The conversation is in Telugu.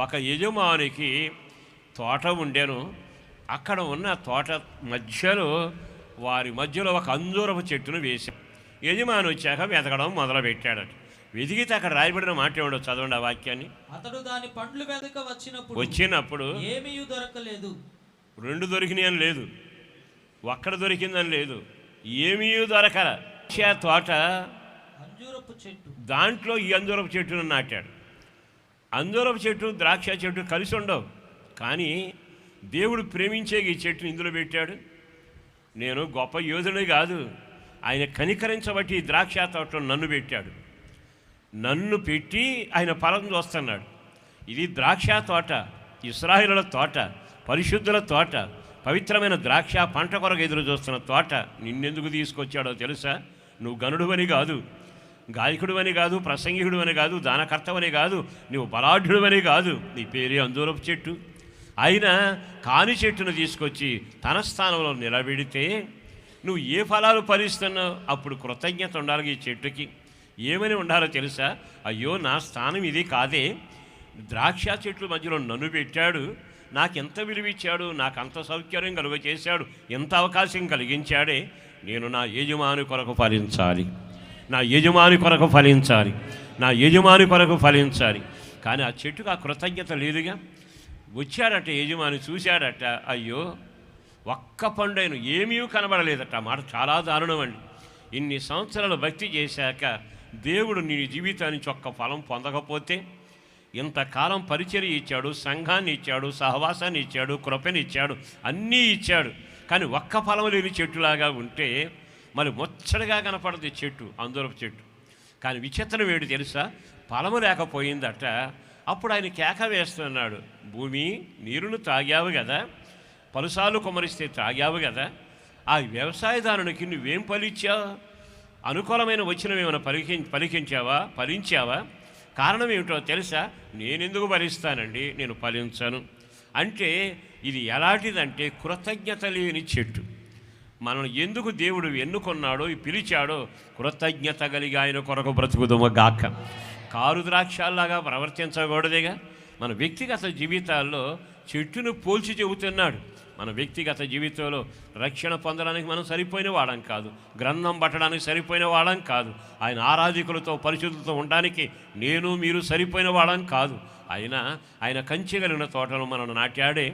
ఒక యజమానికి తోట ఉండెను. అక్కడ ఉన్న తోట మధ్యలో వారి మధ్యలో ఒక అంజూరపు చెట్టును వేశాం. యజమాని వచ్చాక వెతకడం మొదలుపెట్టాడట. వెతికితే అక్కడ రాయబడిన మాట ఏమిటో చదవండి ఆ వాక్యాన్ని. అతడు దాని పండ్లు వెతక వచ్చినప్పుడు ఏమీ దొరకలేదు. 2 దొరికినాయి అని లేదు, ఒక్కడ దొరికిందని లేదు, ఏమీ దొరకల. తోట అంజూరపు చెట్టు, దాంట్లో ఈ అంజూరపు చెట్టును నాటాడు. అంజూరపు చెట్టు ద్రాక్ష చెట్టు కలిసి ఉండవు, కానీ దేవుడు ప్రేమించే ఈ చెట్టుని ఇందులో పెట్టాడు. నేను గొప్ప యోధుడే కాదు, ఆయన కనికరించబట్టి ఈ ద్రాక్ష తోటలో నన్ను పెట్టాడు. నన్ను పెట్టి ఆయన ఫలం చూస్తున్నాడు. ఇది ద్రాక్ష తోట, ఇశ్రాయేలుల తోట, పరిశుద్ధుల తోట, పవిత్రమైన ద్రాక్ష పంట కొరకు ఎదురు చూస్తున్న తోట. నిన్నెందుకు తీసుకొచ్చాడో తెలుసా? నువ్వు గనుడువని కాదు, గాయకుడు అని కాదు, ప్రసంగికుడు అని కాదు, దానకర్తవని కాదు, నువ్వు బలాఢ్యుడు అని కాదు. నీ పేరే అంజూరపు చెట్టు. ఆయన కాని చెట్టును తీసుకొచ్చి తన స్థానంలో నిలబెడితే నువ్వు ఏ ఫలాలు ఫలిస్తున్నావు? అప్పుడు కృతజ్ఞత ఉండాలి ఈ చెట్టుకి. ఏమని ఉండాలో తెలుసా? అయ్యో, నా స్థానం ఇది కాదే, ద్రాక్ష చెట్ల మధ్యలో నన్ను పెట్టాడు, నాకెంత విలువిచ్చాడు, నాకు అంత సౌకర్యం కలుగ చేశాడు, ఎంత అవకాశం కలిగించాడే, నేను నా యజమాని కొరకు ఫలించాలి, నా యజమాని కొరకు ఫలించాలి, నా యజమాని కొరకు ఫలించాలి. కానీ ఆ చెట్టుకు ఆ కృతజ్ఞత లేదుగా. వచ్చాడట యజమాని, చూశాడట, అయ్యో ఒక్క పండైన ఏమీ కనబడలేదట. మాట చాలా దారుణం అండి. ఇన్ని సంవత్సరాలు భక్తి చేశాక దేవుడు నీ జీవితానికి ఒక్క ఫలం పొందకపోతే, ఇంతకాలం పరిచర్య ఇచ్చాడు, సంఘాన్ని ఇచ్చాడు, సహవాసాన్ని ఇచ్చాడు, కృపని ఇచ్చాడు, అన్నీ ఇచ్చాడు, కానీ ఒక్క ఫలం లేని చెట్టులాగా ఉంటే మరి ముచ్చటగా కనపడదు చెట్టు, అంజూరపు చెట్టు. కానీ విచిత్రం ఏడు తెలుసా? ఫలము లేకపోయిందట. అప్పుడు ఆయన కేక వేస్తున్నాడు, భూమి నీరును తాగావు కదా, పలుసార్లు కుమరిస్తే తాగావు కదా, ఆ వ్యవసాయదారునికి నువ్వేం ఫలించావు? అనుకూలమైన వచ్చినవేమైనా పలికించావా, ఫలించావా? కారణం ఏమిటో తెలుసా? నేనెందుకు ఫలిస్తానండి, నేను ఫలించను. అంటే ఇది ఎలాంటిదంటే కృతజ్ఞత లేని చెట్టు. మనల్ని ఎందుకు దేవుడు ఎన్నుకున్నాడో, పిలిచాడో, కృతజ్ఞత కలిగి ఆయన కొరకు బ్రతుకుదుము గాక. కారు ద్రాక్షలాగా ప్రవర్తించకూడదుగా. మన వ్యక్తిగత జీవితాల్లో చెట్టును పోల్చి చెబుతున్నాడు. మన వ్యక్తిగత జీవితంలో రక్షణ పొందడానికి మనం సరిపోయిన వాళ్ళం కాదు, గ్రంథం పట్టడానికి సరిపోయిన వాళ్ళం కాదు, ఆయన ఆరాధికులతో పరిశుద్ధులతో ఉండడానికి నేను మీరు సరిపోయిన వాళ్ళం కాదు. ఆయన కంచె కలిగిన తోటను మనం నాటాడే.